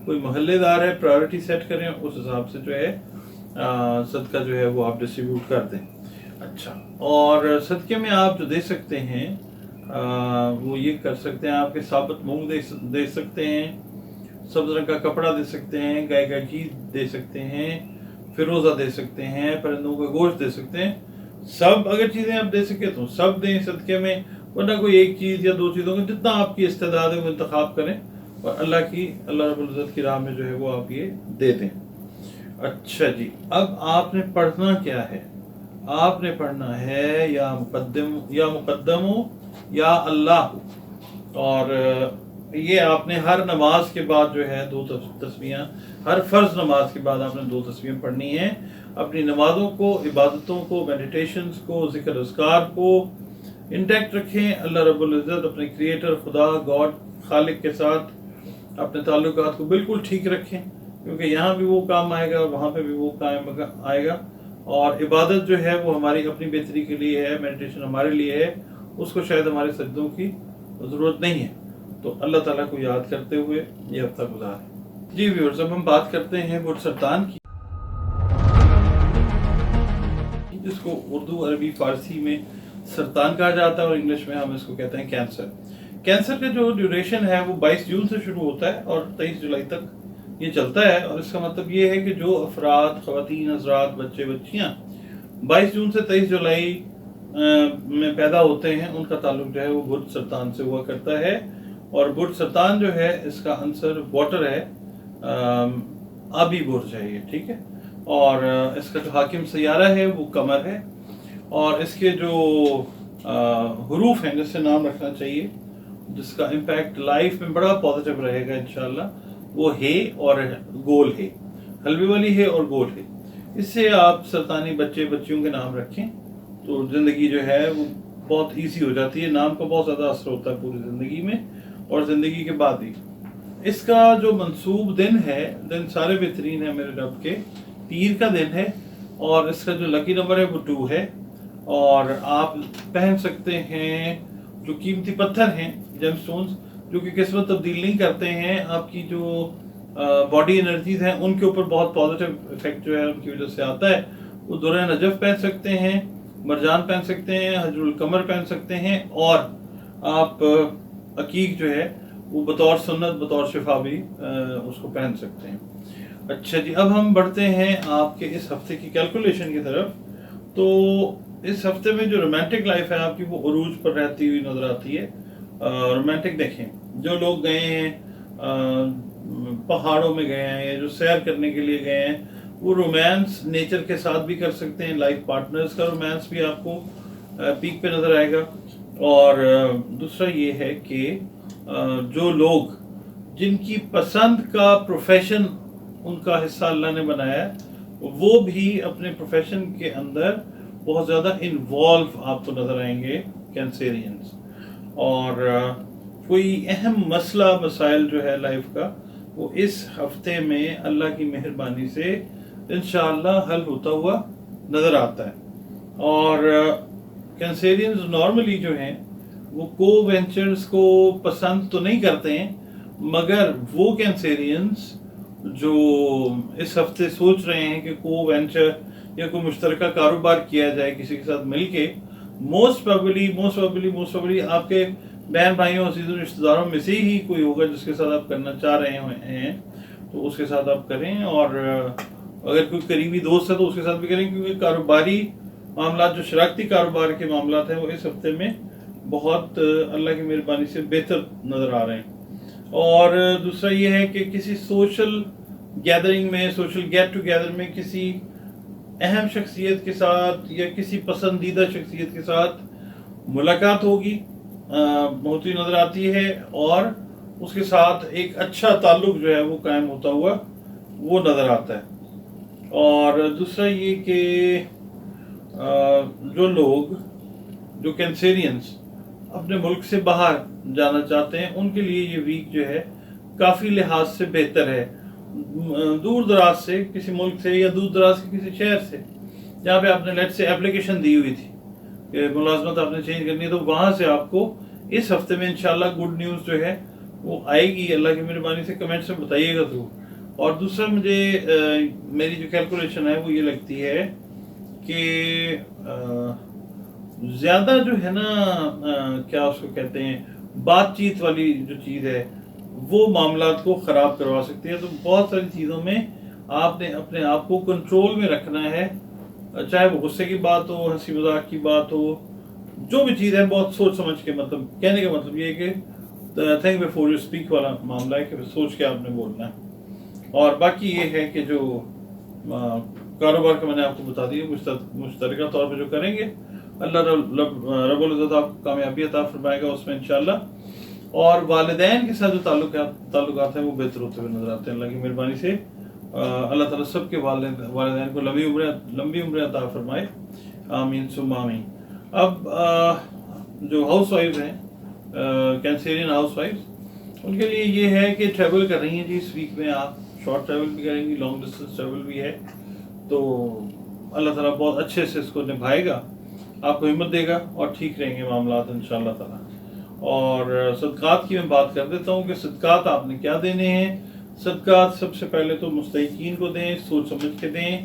कोई मोहल्लेदार है। प्रायोरिटी सेट करें, उस हिसाब से जो है सदका जो है वो आप डिस्ट्रीब्यूट कर दें। अच्छा, और सदके में आप जो दे सकते हैं वो ये कर सकते हैं, आपके साबुत मूंग दे सकते हैं, सब्ज़ रंग का कपड़ा दे सकते हैं, गाय का घी दे सकते हैं, फिरोज़ा दे सकते हैं, परिंदों का गोश्त दे सकते हैं। सब अगर चीज़ें आप दे सके तो सब दें सदके में, वरना कोई एक चीज़ या दो चीज़ों का जितना आपकी इस्तेदाद है वो इंतखाब करें और अल्लाह रब्बुल इज़्ज़त की राह में जो है वो आप ये दे दें। अच्छा जी, अब आपने पढ़ना क्या है? आपने पढ़ना है या मुक़द्दम या अल्लाह। और ये आपने हर नमाज के बाद जो है 2 तस्बीहां, हर फ़र्ज नमाज के बाद आपने 2 तस्बीहां पढ़नी है। अपनी नमाज़ों को, इबादतों को, मेडिटेशंस को, ज़िक्र अज़कार को इंटैक्ट रखें। अल्लाह रब्बुल इज़्ज़त अपने क्रिएटर खुदा गॉड खालिक के साथ अपने ताल्लुकात को बिल्कुल ठीक रखें, क्योंकि यहाँ भी वो काम आएगा, वहाँ पे भी वो काम आएगा। और इबादत जो है वो हमारी अपनी बेहतरी के लिए है, मेडिटेशन हमारे लिए है, उसको शायद हमारे सजदों की ज़रूरत नहीं है। तो अल्लाह ताला को याद करते हुए ये हफ्ता गुजारें। जी व्यूअर्स, अब हम बात करते हैं बुढ़ सरतान की, जिसको उर्दू, अरबी, फारसी में सरतान कहा जाता है और इंग्लिश में हम इसको कहते हैं कैंसर। कैंसर का जो ड्यूरेशन है वो 22 जून से शुरू होता है और 23 जुलाई तक یہ چلتا ہے، اور اس کا مطلب یہ ہے کہ جو افراد، خواتین حضرات، بچے بچیاں 22 جون سے 23 جولائی میں پیدا ہوتے ہیں، ان کا تعلق جو ہے وہ برج سرطان سے ہوا کرتا ہے. اور برج سرطان جو ہے اس کا عنصر واٹر ہے، آبی برج ہے یہ، ٹھیک ہے. اور اس کا جو حاکم سیارہ ہے وہ قمر ہے. اور اس کے جو حروف ہیں جس سے نام رکھنا چاہیے، جس کا امپیکٹ لائف میں بڑا پازیٹیو رہے گا انشاءاللہ، وہ ہے اور گول ہے، حلوے والی ہے اور گول ہے. اس سے آپ سرطانی بچے بچیوں کے نام رکھیں تو زندگی جو ہے وہ بہت ایزی ہو جاتی ہے. نام کا بہت زیادہ اثر ہوتا ہے پوری زندگی میں اور زندگی کے بعد بھی. اس کا جو منصوب دن ہے، دن سارے بہترین ہیں میرے رب کے. پیر کا دن ہے اور اس کا جو لکی نمبر ہے وہ 2 ہے. اور آپ پہن سکتے ہیں جو قیمتی پتھر ہیں، جیم سٹونز، جو کہ قسمت تبدیل نہیں کرتے ہیں، آپ کی جو باڈی انرجیز ہیں ان کے اوپر بہت پازیٹیو افیکٹ جو ہے ان کی وجہ سے آتا ہے. وہ درہ نجف پہن سکتے ہیں، مرجان پہن سکتے ہیں، حجر القمر پہن سکتے ہیں، اور آپ عقیق جو ہے وہ بطور سنت، بطور شفا بھی اس کو پہن سکتے ہیں. اچھا جی، اب ہم بڑھتے ہیں آپ کے اس ہفتے کی کیلکولیشن کی طرف. تو اس ہفتے میں جو رومانٹک لائف ہے آپ کی وہ عروج پر رہتی ہوئی نظر آتی ہے. رومانٹک دیکھیں، جو لوگ گئے ہیں پہاڑوں میں گئے ہیں یا جو سیر کرنے کے لیے گئے ہیں، وہ رومانس نیچر کے ساتھ بھی کر سکتے ہیں. لائف پارٹنرز کا رومانس بھی آپ کو پیک پہ نظر آئے گا. اور دوسرا یہ ہے کہ جو لوگ جن کی پسند کا پروفیشن ان کا حصہ اللہ نے بنایا ہے، وہ بھی اپنے پروفیشن کے اندر بہت زیادہ انوالو آپ کو نظر آئیں گے کینسیرینز. اور کوئی اہم مسئلہ مسائل جو ہے لائف کا وہ اس ہفتے میں اللہ کی مہربانی سے انشاءاللہ حل ہوتا ہوا نظر آتا ہے. اور کینسیرینز نارملی جو ہیں وہ کو وینچرز کو پسند تو نہیں کرتے ہیں، مگر وہ کینسیرینز جو اس ہفتے سوچ رہے ہیں کہ کو وینچر یا کوئی مشترکہ کاروبار کیا جائے کسی کے ساتھ مل کے، موسٹ پروبیبلی آپ کے بہن بھائیوں، عزیزوں، رشتہ داروں میں سے ہی کوئی ہوگا جس کے ساتھ آپ کرنا چاہ رہے ہیں، تو اس کے ساتھ آپ کریں. اور اگر کوئی قریبی دوست ہے تو اس کے ساتھ بھی کریں، کیونکہ کاروباری معاملات، جو شراکتی کاروبار کے معاملات ہیں، وہ اس ہفتے میں بہت اللہ کی مہربانی سے بہتر نظر آ رہے ہیں. اور دوسرا یہ ہے کہ کسی سوشل گیدرنگ میں، سوشل گیٹ ٹوگیدر میں کسی اہم شخصیت کے ساتھ یا کسی پسندیدہ شخصیت کے ساتھ ملاقات ہوگی، ہوتی نظر آتی ہے، اور اس کے ساتھ ایک اچھا تعلق جو ہے وہ قائم ہوتا ہوا وہ نظر آتا ہے. اور دوسرا یہ کہ جو لوگ، جو کینسیرینز اپنے ملک سے باہر جانا چاہتے ہیں، ان کے لیے یہ ویک جو ہے کافی لحاظ سے بہتر ہے. دور دراز سے کسی ملک سے یا دور دراز کے کسی شہر سے جہاں پہ آپ نے لیٹ سے اپلیکیشن دی ہوئی تھی کہ ملازمت آپ نے چینج کرنی ہے، تو وہاں سے آپ کو اس ہفتے میں انشاءاللہ گڈ نیوز جو ہے وہ آئے گی. اللہ کی مہربانی سے کمنٹس میں بتائیے گا ضرور. اور دوسرا مجھے میری جو کیلکولیشن ہے وہ یہ لگتی ہے کہ زیادہ جو ہے نا کیا اس کو کہتے ہیں، بات چیت والی جو چیز ہے وہ معاملات کو خراب کروا سکتی ہے. تو بہت ساری چیزوں میں آپ نے اپنے آپ کو کنٹرول میں رکھنا ہے، چاہے وہ غصے کی بات ہو، ہنسی مذاق کی بات ہو، جو بھی چیز ہے بہت سوچ سمجھ کے، مطلب کہنے کا مطلب یہ ہے کہ تھنک بیفور یو اسپیک والا معاملہ ہے کہ سوچ کے آپ نے بولنا ہے. اور باقی یہ ہے کہ جو کاروبار کا میں نے آپ کو بتا دیا، مشترکہ طور پہ جو کریں گے اللہ رب العزت آپ کو کامیابی عطا فرمائے گا اس میں انشاءاللہ. اور والدین کے ساتھ جو تعلقات ہیں وہ بہتر ہوتے ہوئے نظر آتے ہیں اللہ کی مہربانی سے. اللہ تعالیٰ سب کے والدین کو لمبی عمریں عطا فرمائے، آمین ثم آمین. اب جو ہاؤس وائفز ہیں، کینسیرین ہاؤس وائفز، ان کے لیے یہ ہے کہ ٹریول کر رہی ہیں جی اس ویک میں. آپ شارٹ ٹریول بھی کریں گی، لانگ ڈسٹینس ٹریول بھی ہے، تو اللہ تعالیٰ بہت اچھے سے اس کو نبھائے گا، آپ کو ہمت دے گا اور ٹھیک رہیں گے معاملات انشاءاللہ تعالیٰ. اور صدقات کی میں بات کر دیتا ہوں کہ صدقات آپ نے کیا دینے ہیں. صدقات سب سے پہلے تو مستحقین کو دیں، سوچ سمجھ کے دیں.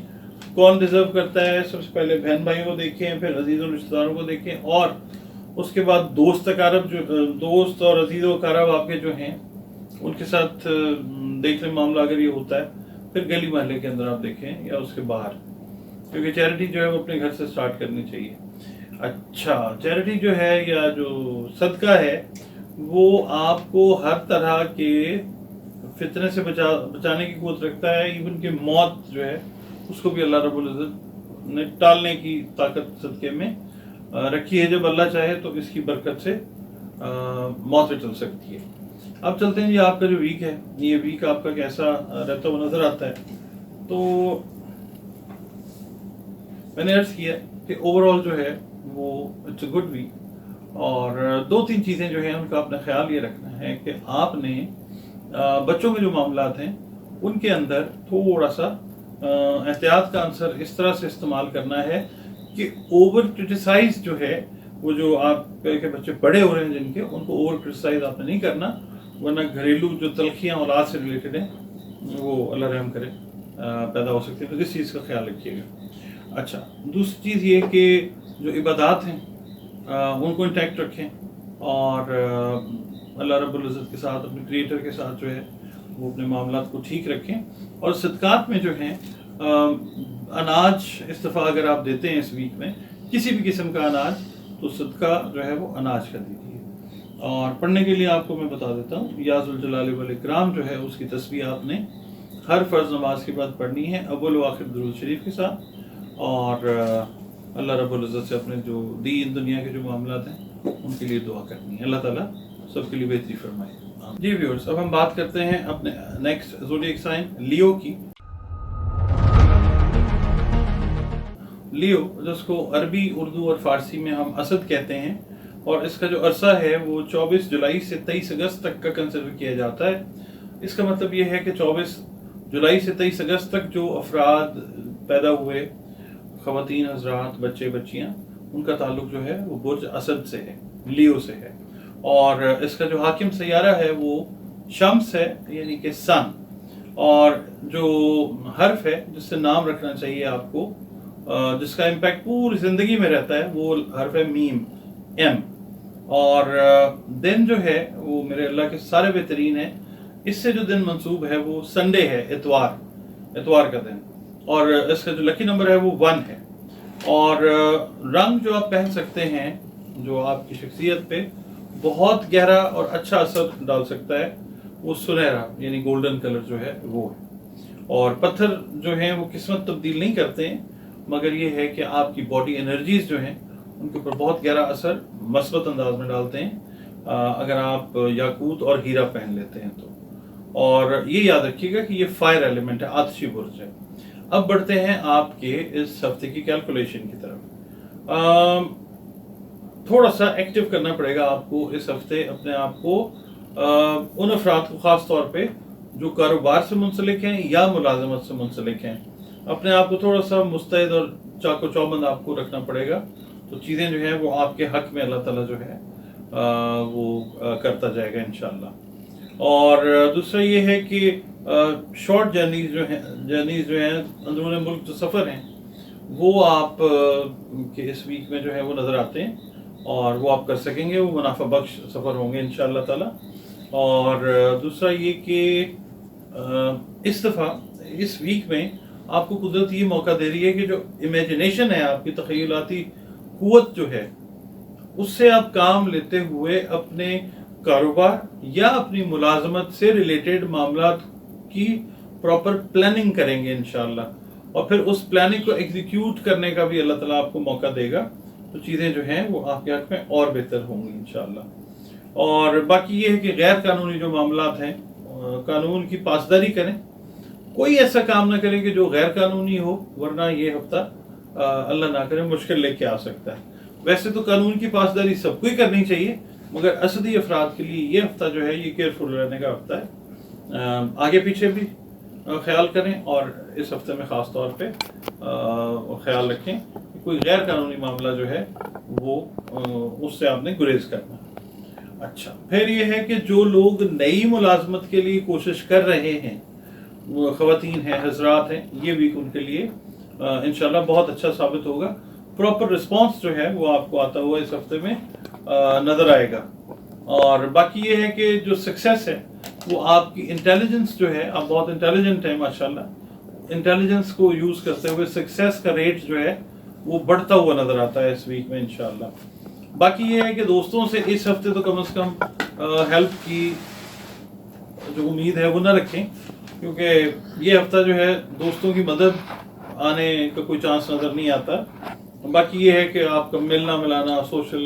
کون ڈیزرو کرتا ہے، سب سے پہلے بہن بھائیوں کو دیکھیں، پھر عزیز و رشتہ داروں کو دیکھیں، اور اس کے بعد دوست اور عزیز و اقارب آپ کے جو ہیں ان کے ساتھ देखने मामला अगर ये होता है, फिर गली मोहल्ले के अंदर आप देखें या उसके बाहर, क्योंकि चैरिटी जो है वो अपने घर से स्टार्ट करनी चाहिए। अच्छा, चैरिटी जो है या जो सदका है वो आपको हर तरह के फितने से बचाने की कुव्वत रखता है। इवन कि मौत जो है उसको भी अल्लाह रब्बुल इज्जत ने टालने की ताकत सदके में रखी है। जब अल्लाह चाहे तो इसकी बरकत से मौत भी टल सकती है। अब चलते हैं जी, आपका जो वीक है, ये वीक आपका कैसा रहता हुआ नजर आता है। तो मैंने अर्ज किया कि ओवरऑल जो है वो इट्स अ गुड वीक, और 2-3 चीज़ें जो हैं उनका अपना ख्याल ये रखना है कि आपने बच्चों के जो मामलात हैं उनके अंदर थोड़ा सा एहतियात का आंसर इस तरह से इस्तेमाल करना है कि ओवर क्रिटिसाइज जो है, वो जो आप के बच्चे बड़े हो रहे हैं जिनके, उनको ओवर क्रिटिसाइज आपने नहीं करना, वरना घरेलू जो तलखियाँ औलाद से रिलेटेड हैं वो अल्लाह रहम करे पैदा हो सकती है। तो इस चीज़ का ख्याल रखिएगा। अच्छा, दूसरी चीज़ ये कि जो इबादत हैं उनको इंटैक्ट रखें, और अल्लाह रब्बुल इज़्ज़त के साथ, अपने क्रिएटर के साथ जो है वो अपने मामलात को ठीक रखें। और सदक़ात में जो हैं अनाज इस दफ़ा अगर आप देते हैं इस वीक में किसी भी किस्म का अनाज, तो सदका जो है वो अनाज का दीजिए। और पढ़ने के लिए आपको मैं बता देता हूँ, या ज़ुल जलाल वल इकराम जो है उसकी तस्बीह आपने हर फ़र्ज़ नमाज के बाद पढ़नी है, अव्वल व आखिर दुरूद शरीफ के साथ, और अल्लाह रब्बुल इज़्ज़त से अपने जो दीन दुनिया के जो मामलात हैं उनके लिए दुआ करनी है। अल्लाह ताला सबके लिए बेहतरी फरमाए। जी व्यूअर्स, अब हम बात करते हैं अपने नेक्स्ट ज़ोडिएक साइन लियो की। लियो, जिसको अरबी, उर्दू और फ़ारसी में हम असद कहते हैं, और इसका जो अरसा है वो 24 जुलाई से 23 अगस्त तक का कंसिडर किया जाता है। इसका मतलब ये है कि 24 जुलाई से 23 अगस्त तक जो अफराद पैदा हुए, ख़वातीन हज़रात, बच्चे बच्चियाँ, उनका ताल्लुक जो है वो बुर्ज असद से है, लियो से है। और इसका जो हाकिम सैयारा है वो शम्स है, यानी कि सन। और जो हर्फ है जिससे नाम रखना चाहिए आपको, जिसका इम्पैक्ट पूरी ज़िंदगी में रहता है, वो हर्फ है मीम, एम। और दिन जो है वो मेरे अल्लाह के सारे बेहतरीन है। इससे जो दिन मंसूब है वो संडे है, इतवार का दिन। और इसका जो लकी नंबर है वो 1 है। और रंग जो आप पहन सकते हैं, जो आपकी शख्सियत पे बहुत गहरा और अच्छा असर डाल सकता है, वो सुनहरा यानी गोल्डन कलर जो है वो है। और पत्थर जो हैं वो किस्मत तब्दील नहीं करते हैं, मगर ये है कि आपकी बॉडी एनर्जीज जो हैं उनके ऊपर बहुत गहरा असर मस्बत अंदाज में डालते हैं अगर आप याकूत और हीरा पहन लेते हैं तो। और ये याद रखिएगा कि ये फायर एलिमेंट है, आतिशी बुर्ज है। अब बढ़ते हैं आपके इस हफ्ते की कैलकुलेशन की तरफ। थोड़ा सा एक्टिव करना पड़ेगा आपको इस हफ्ते अपने आप को, उन अफराद को ख़ास तौर पे जो कारोबार से मुंसलिक हैं या मुलाजमत से मुंसलिक हैं, अपने आप को थोड़ा सा मुस्तैद और चाको चौबंद आपको रखना पड़ेगा। तो चीज़ें जो हैं वो आपके हक में अल्लाह ताला जो है वो करता जाएगा इंशाअल्लाह। और दूसरा ये है कि शॉर्ट जर्नीज जो हैं अंदरून मुल्क जो सफ़र हैं वो आप के इस वीक में जो है वो नज़र आते हैं, और वो आप कर सकेंगे, वो मुनाफा बख्श सफ़र होंगे इंशाअल्लाह ताला। और दूसरा ये कि इस दफ़ा इस वीक में आपको कुदरत ये मौका दे रही है कि जो इमेजिनेशन है, आपकी तख़य्युलाती क़ुव्वत जो है, उससे आप काम लेते हुए अपने कारोबार या अपनी मुलाजमत से रिलेटेड मामलात की प्रॉपर प्लानिंग करेंगे इंशाअल्लाह। और फिर उस प्लानिंग को एग्जीक्यूट करने का भी अल्लाह ताला आपको मौका देगा, तो चीज़ें जो हैं वो आपके हक़ में और बेहतर होंगी इंशाअल्लाह। और बाकी ये है कि गैर कानूनी जो मामलात हैं, कानून की पासदारी करें, कोई ऐसा काम ना करें कि जो गैर कानूनी हो, वरना ये हफ्ता अल्लाह ना करे मुश्किल लेके आ सकता है। वैसे तो कानून की पासदारी सबको ही करनी चाहिए, मगर असदी अफराद के लिए ये हफ्ता जो है ये केयरफुल रहने का हफ्ता है। आगे पीछे भी ख्याल करें, और इस हफ्ते में ख़ास तौर पे ख्याल रखें कि कोई गैर कानूनी मामला जो है वो उससे आपने गुरेज करना। अच्छा, फिर ये है कि जो लोग नई मुलाजमत के लिए कोशिश कर रहे हैं, वो ख़वातीन हैं, हजरात हैं, ये वीक उनके लिए इंशाल्लाह बहुत अच्छा साबित होगा। प्रॉपर रिस्पांस जो है वो आपको आता हुआ इस हफ्ते में नज़र आएगा। और बाकी ये है कि जो सक्सेस है वो आपकी इंटेलिजेंस जो है, आप बहुत इंटेलिजेंट हैं माशाल्लाह, इंटेलिजेंस को यूज़ करते हुए सक्सेस का रेट जो है वो बढ़ता हुआ नज़र आता है इस वीक में इंशाल्लाह। बाकी ये है कि दोस्तों से इस हफ्ते तो कम से कम हेल्प की जो उम्मीद है वो ना रखें, क्योंकि ये हफ्ता जो है दोस्तों की मदद आने का कोई चांस नज़र नहीं आता। बाकी ये है कि आपका मिलना मिलाना, सोशल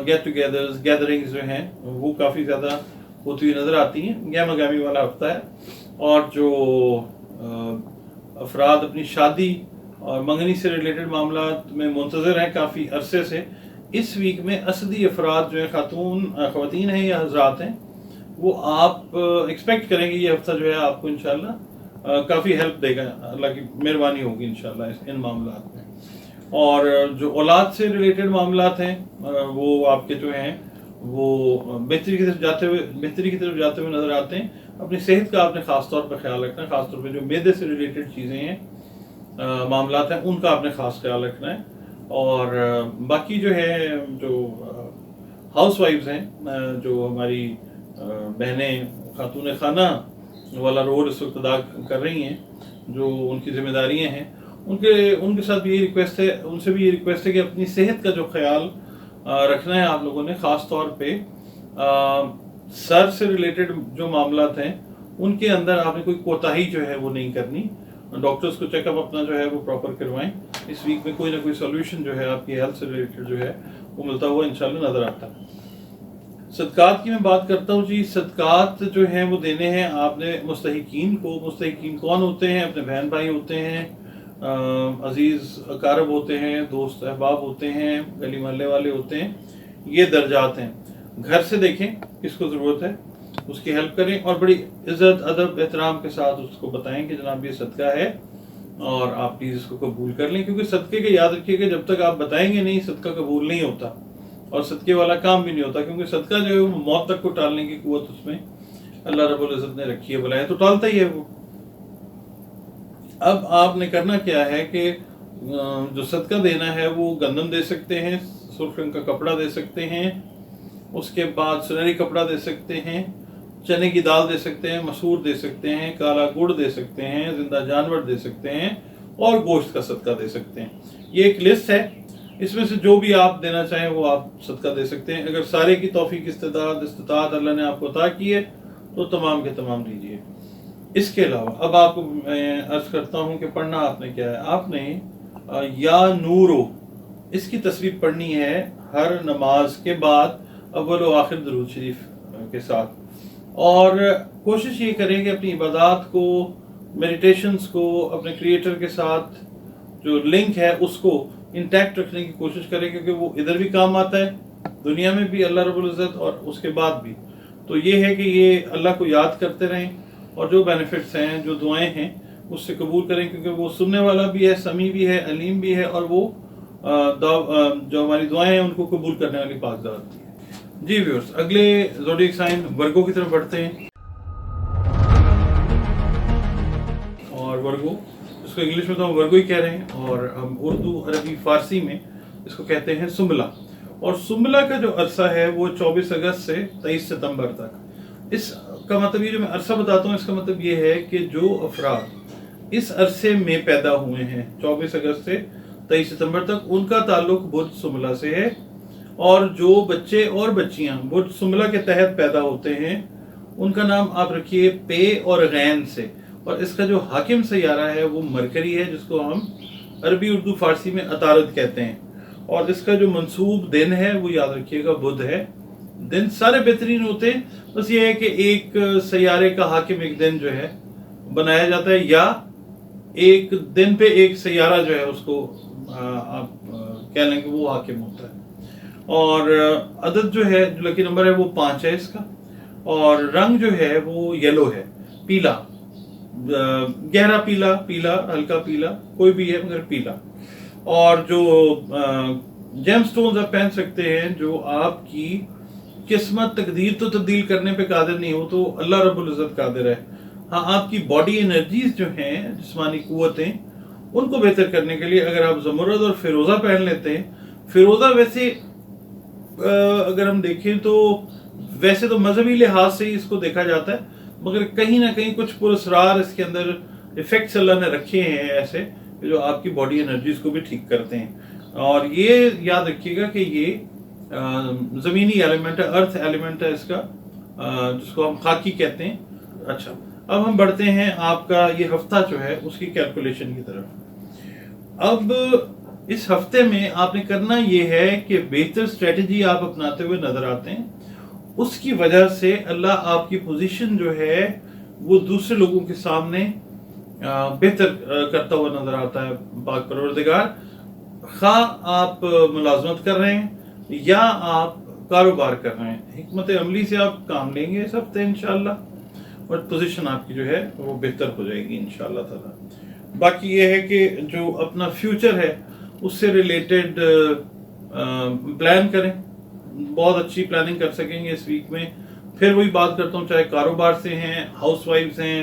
गेट टुगेदर्स, गैदरिंग्स जो हैं वो काफ़ी ज़्यादा होती हुई नज़र आती हैं। गहमा गहमी वाला हफ्ता है, और जो अफराद अपनी शादी और मंगनी से रिलेटेड मामला में मुंतज़र हैं काफ़ी अरसे से, इस वीक में असदी अफराद जो है ख़वातीन हैं या हज़रात हैं, वो आप एक्सपेक्ट करेंगे ये हफ्ता जो है आपको इंशाल्लाह काफ़ी हेल्प देगा, अल्लाह की मेहरबानी होगी इंशाल्लाह इन मामलात में। और जो औलाद से रिलेटेड मामलात हैं वो आपके जो हैं वो बेहतरी की तरफ जाते हुए नज़र आते हैं। अपनी सेहत का आपने ख़ास तौर पर ख्याल रखना है, ख़ास तौर पे जो मैदे से रिलेटेड चीज़ें हैं, मामलात हैं, उनका आपने ख़ास ख्याल रखना है। और बाकी जो है जो हाउस वाइफ्स हैं, जो हमारी बहनें खातून खाना वाला रोल इस वक्त अदा कर रही हैं, जो उनकी जिम्मेदारियां हैं, उनके साथ भी ये रिक्वेस्ट है, उनसे भी ये रिक्वेस्ट है कि अपनी सेहत का जो ख्याल रखना है आप लोगों ने, ख़ास तौर पे सर से रिलेटेड जो मामलात हैं उनके अंदर आपने कोई कोताही जो है वो नहीं करनी। डॉक्टर्स को चेकअप अपना जो है वो प्रॉपर करवाएं। इस वीक में कोई ना कोई सोल्यूशन जो है आपकी हेल्थ से रिलेटेड जो है वो मिलता हुआ इंशाल्लाह नज़र आता है। सदकात की मैं बात करता हूँ जी। सदकात जो हैं वो देने हैं आपने मुस्तहिकीन को। मुस्तहिकीन कौन होते हैं? अपने बहन भाई होते हैं, अजीज़ अकारब होते हैं, दोस्त अहबाब होते हैं, गली मोहल्ले वाले होते हैं, ये दर्जात हैं। घर से देखें किसको ज़रूरत है, उसकी हेल्प करें और बड़ी इज़्ज़त अदब एहतराम के साथ उसको बताएं कि जनाब ये सदका है और आप प्लीज़ इसको कबूल कर लें। क्योंकि सदके का याद रखिएगा, जब तक आप बताएंगे नहीं सदका कबूल नहीं होता और सदके वाला काम भी नहीं होता। क्योंकि सदका जो है वो मौत तक को टालने की कुव्वत उसमें अल्लाह रब्बुल इज़्ज़त ने रखी है, बुलाया तो टालता ही है वो। अब आपने करना क्या है कि जो सदका देना है वो गंदम दे सकते हैं, सुर्ख रंग का कपड़ा दे सकते हैं, उसके बाद सुनहरी कपड़ा दे सकते हैं, चने की दाल दे सकते हैं, मसूर दे सकते हैं, काला गुड़ दे सकते हैं, जिंदा जानवर दे सकते हैं और गोश्त का सदका दे सकते हैं। ये एक लिस्ट है, इसमें से जो भी आप देना चाहें वो आप सदका दे सकते हैं। अगर सारे की तौफीक इस्तिताअत अल्लाह ने आपको अता की है तो तमाम के तमाम दीजिए। इसके अलावा अब आपको मैं अर्ज करता हूँ कि पढ़ना आपने क्या है। आपने या नूरो इसकी तस्वीर पढ़नी है हर नमाज के बाद अव्वल व आखिर दरूद शरीफ के साथ। और कोशिश ये करें कि अपनी इबादत को, मेडिटेशंस को अपने क्रिएटर के साथ जो लिंक है उसको इंटैक्ट रखने की कोशिश करें, क्योंकि वो इधर भी काम आता है, दुनिया में भी अल्लाह रब्बुल इज़्ज़त और उसके बाद भी। तो ये है कि ये अल्लाह को याद करते रहें और जो बेनिफिट्स हैं, जो दुआएं हैं उससे कबूल करें, क्योंकि वो सुनने वाला भी है, समी भी है, अलीम भी है और वो जो हमारी दुआएं हैं उनको कबूल करने वाली पाक ज़ात भी है। जी व्यूअर्स, अगले ज़ोडिएक साइन वर्गो की तरफ बढ़ते हैं। और वर्गो, इसको इंग्लिश में तो हम वर्गो ही कह रहे हैं और हम उर्दू, अरबी, फारसी में इसको कहते हैं सुम्बला। और सुम्बला का जो अरसा है वो 24 अगस्त से 23 सितंबर तक। इसका मतलब ये जो मैं अरसा बताता हूँ, इसका मतलब ये है कि जो अफराद इस अरसे में पैदा हुए हैं 24 अगस्त से 23 सितंबर तक, उनका ताल्लुक बुध सुम्बला से है। और जो बच्चे और बच्चियां बुध सुम्बला के तहत पैदा होते हैं उनका नाम आप रखिए पे और गैन से। और इसका जो हाकिम सैयारा है वो मरकरी है, जिसको हम अरबी, उर्दू, फारसी में अतारद कहते हैं। और इसका जो मंसूब दिन है वो याद रखिएगा बुध है। दिन सारे बेहतरीन होते हैं, बस ये है कि एक सैयारे का हाकिम एक दिन जो है बनाया जाता है, या एक दिन पे एक सैयारा जो है उसको आप कह लेंगे वो हाकिम होता है। और अदद जो है, जो लकी नंबर है वो 5 है इसका। और रंग जो है वो येलो है, पीला, गहरा पीला, पीला, हल्का पीला, कोई भी है मगर पीला। और जो जेम स्टोन्स आप पहन सकते हैं जो आपकी किस्मत, तकदीर तो तब्दील करने पे कादिर नहीं हो तो अल्लाह रब्बुल इज़्ज़त कादिर है। हाँ, आपकी बॉडी एनर्जीज जो हैं, जिस्मानी कुव्वतें, उनको बेहतर करने के लिए अगर आप ज़मरद और फिरोज़ा पहन लेते हैं। फिरोज़ा वैसे अगर हम देखें तो वैसे तो मजहबी लिहाज से ही इसको देखा जाता है, मगर कहीं ना कहीं कुछ पुरस्रार इसके अंदर इफेक्ट्स अल्लाह ने रखे हैं ऐसे कि जो आपकी बॉडी एनर्जीज को भी ठीक करते हैं। और ये याद रखिएगा कि ये ज़मीनी एलिमेंट है, अर्थ एलिमेंट है इसका, जिसको हम खाकी कहते हैं। अच्छा, अब हम बढ़ते हैं आपका ये हफ्ता जो है उसकी कैलकुलेशन की तरफ। अब इस हफ्ते में आपने करना ये है कि बेहतर स्ट्रेटजी आप अपनाते हुए नजर आते हैं, उसकी वजह से अल्लाह आपकी पोजीशन जो है वो दूसरे लोगों के सामने बेहतर करता हुआ नजर आता है। पाक परवरदिगार, खा आप मुलाजमत कर रहे हैं या आप कारोबार कर रहे हैं, हिकमत अमली से आप काम लेंगे इस हफ्ते इंशाल्लाह, और पोजीशन आपकी जो है वो बेहतर हो जाएगी इंशाल्लाह ताला। बाकी ये है कि जो अपना फ्यूचर है उससे रिलेटेड प्लान करें, बहुत अच्छी प्लानिंग कर सकेंगे इस वीक में। फिर वही बात करता हूँ, चाहे कारोबार से हैं, हाउस वाइफ्स हैं,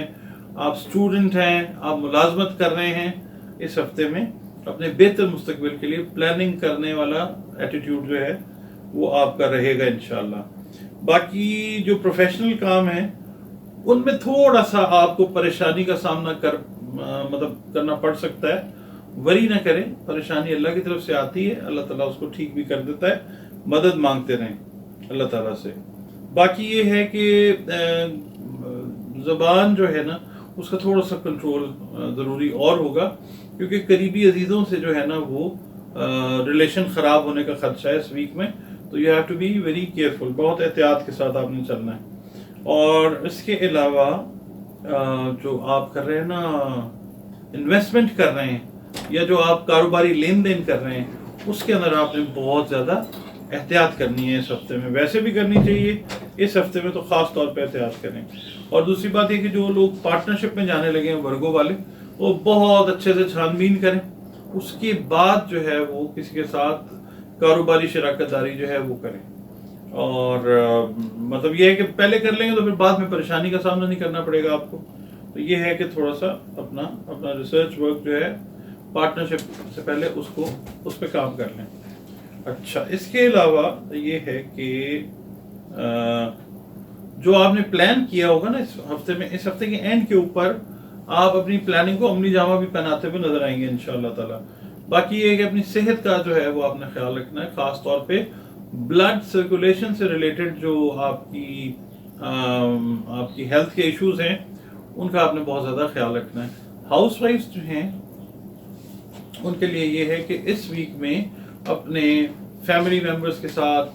आप स्टूडेंट हैं, आप मुलाजमत कर रहे हैं, इस हफ्ते में अपने बेहतर मुस्तकबिल के लिए प्लानिंग करने वाला एटीट्यूड जो है वो आपका रहेगा इंशाल्लाह। बाकी जो प्रोफेशनल काम है उनमें थोड़ा सा आपको परेशानी का सामना करना पड़ सकता है। वरी ना करें, परेशानी अल्लाह की तरफ से आती है, अल्लाह ताला उसको ठीक भी कर देता है, मदद मांगते रहें अल्लाह ताला से। बाकी ये है कि ज़बान जो है ना उसका थोड़ा सा कंट्रोल ज़रूरी और होगा, क्योंकि करीबी अजीज़ों से जो है ना वो रिलेशन ख़राब होने का खदशा है इस वीक में, तो you have to be very careful, बहुत एहतियात के साथ आपने चलना है। और इसके अलावा जो आप कर रहे हैं ना, इन्वेस्टमेंट कर रहे हैं या जो आप कारोबारी लेन देन कर रहे हैं, उसके अंदर आपने बहुत ज़्यादा एहतियात करनी है इस हफ्ते में, वैसे भी करनी चाहिए, इस हफ्ते में तो ख़ास तौर पे एहतियात करें। और दूसरी बात ये कि जो लोग पार्टनरशिप में जाने लगे हैं वर्गो वाले, वो बहुत अच्छे से छानबीन करें, उसके बाद जो है वो किसी के साथ कारोबारी शराकतदारी जो है वो करें। और मतलब ये है कि पहले कर लेंगे तो फिर बाद में परेशानी का सामना नहीं करना पड़ेगा आपको। तो ये है कि थोड़ा सा अपना रिसर्च वर्क जो है पार्टनरशिप से पहले उसको उस पर काम कर लें। अच्छा, इसके अलावा ये है कि जो आपने प्लान किया होगा ना इस हफ्ते में, इस हफ्ते के एंड के ऊपर आप अपनी प्लानिंग को अमली जामा भी पहनाते हुए नजर आएंगे इंशाल्लाह ताला। बाकी ये है कि अपनी सेहत का जो है वो आपने ख्याल रखना है, खास तौर पे ब्लड सर्कुलेशन से रिलेटेड जो आपकी हेल्थ के इश्यूज हैं उनका आपने बहुत ज़्यादा ख्याल रखना है। हाउस वाइफ्स जो हैं उनके लिए ये है कि इस वीक में अपने फैमिली मेम्बर्स के साथ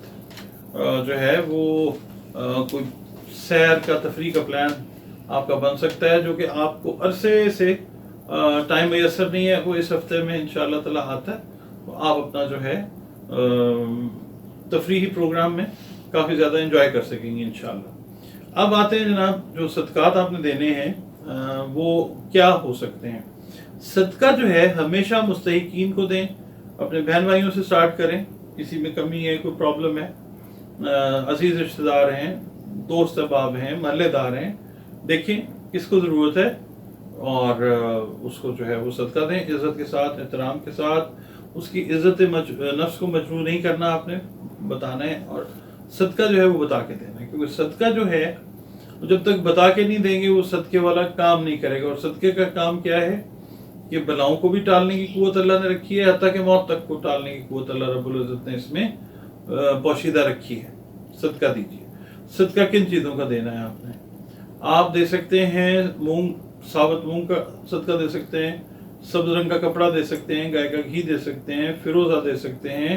जो है वो कोई सैर का, तफरी का प्लान आपका बन सकता है, जो कि आपको अरसे से टाइम मैसर नहीं है, वो इस हफ्ते में इंशाल्लाह ताला आता है। तो आप अपना जो है तफरीही प्रोग्राम में काफ़ी ज़्यादा एंजॉय कर सकेंगे इंशाल्लाह। अब आते हैं जनाब, जो सदकात आपने देने हैं वो क्या हो सकते हैं। सदका जो है हमेशा मुस्तहिकीन को दें, अपने बहन भाइयों से स्टार्ट करें, किसी में कमी है, कोई प्रॉब्लम है, अजीज रिश्तेदार हैं, दोस्त अहबाब हैं, महल्लेदार हैं, देखें किसको ज़रूरत है और उसको जो है वो सदका दें इज़्ज़त के साथ, एहतराम के साथ। उसकी इज़्ज़त नफ्स को मजबूर नहीं करना, आपने बताना है, और सदका जो है वो बता के देना है, क्योंकि सदका जो है जब तक बता के नहीं देंगे वो सदके वाला काम नहीं करेगा। और सदके का काम क्या है कि बलाओं को भी टालने की कुव्वत अल्लाह ने रखी है, हत्ता के मौत तक को टालने की कुव्वत अल्लाह रब्बुल इज़्ज़त ने इसमें पोशीदा रखी है। सदका दीजिए। सदका किन चीज़ों का देना है आपने? आप दे सकते हैं मूंग, साबुत मूंग का सदका दे सकते हैं, सब्ज रंग का कपड़ा दे सकते हैं, गाय का घी दे सकते हैं, फिरोजा दे सकते हैं,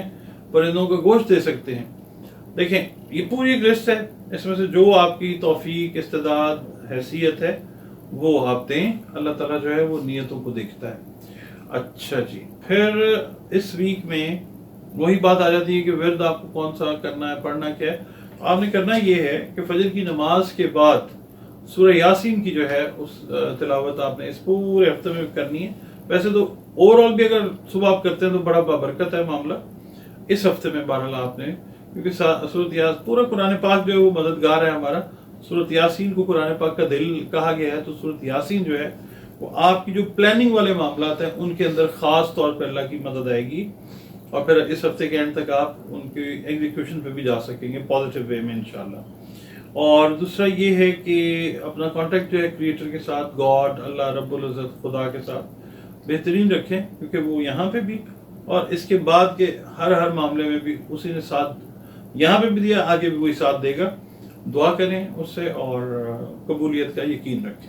परिंदों का गोश्त दे सकते हैं। देखें ये पूरी एक लिस्ट है, इसमें से जो आपकी तौफीक, इस्तेदाद, हैसियत है वो आप दें। अल्लाह ताला जो है वो नियतों को देखता है। अच्छा जी, फिर इस वीक में वही बात आ जाती है कि विर्द आपको कौन सा करना है, पढ़ना क्या है। आपने करना ये है कि फजर की नमाज के बाद सूरह यासीन की जो है उस तिलावत आपने इस पूरे हफ्ते में करनी है। वैसे तो ओवरऑल भी अगर सुबह आप करते हैं तो बड़ा बाबरकत है मामला। इस हफ्ते में बहरहाल आपने, क्योंकि सूरत यासीन, पूरा कुरान पाक जो है वो मददगार है हमारा। सूरत यासीन को कुरान पाक का दिल कहा गया है, तो सूरत यासीन जो है वो आपकी जो प्लानिंग वाले मामलात हैं उनके अंदर ख़ास तौर पर अल्लाह की मदद आएगी, और फिर इस हफ्ते के एंड तक आप उनकी एग्जीक्यूशन पे भी जा सकेंगे पॉजिटिव वे में इंशाल्लाह। اور دوسرا یہ ہے کہ اپنا کانٹیکٹ جو ہے کریٹر کے ساتھ، گاڈ، اللہ رب العزت، خدا کے ساتھ بہترین رکھیں، کیونکہ وہ یہاں پہ بھی اور اس کے بعد کے ہر معاملے میں بھی اسی نے ساتھ یہاں پہ بھی دیا، آگے بھی وہی ساتھ دے گا. دعا کریں اس سے اور قبولیت کا یقین رکھیں.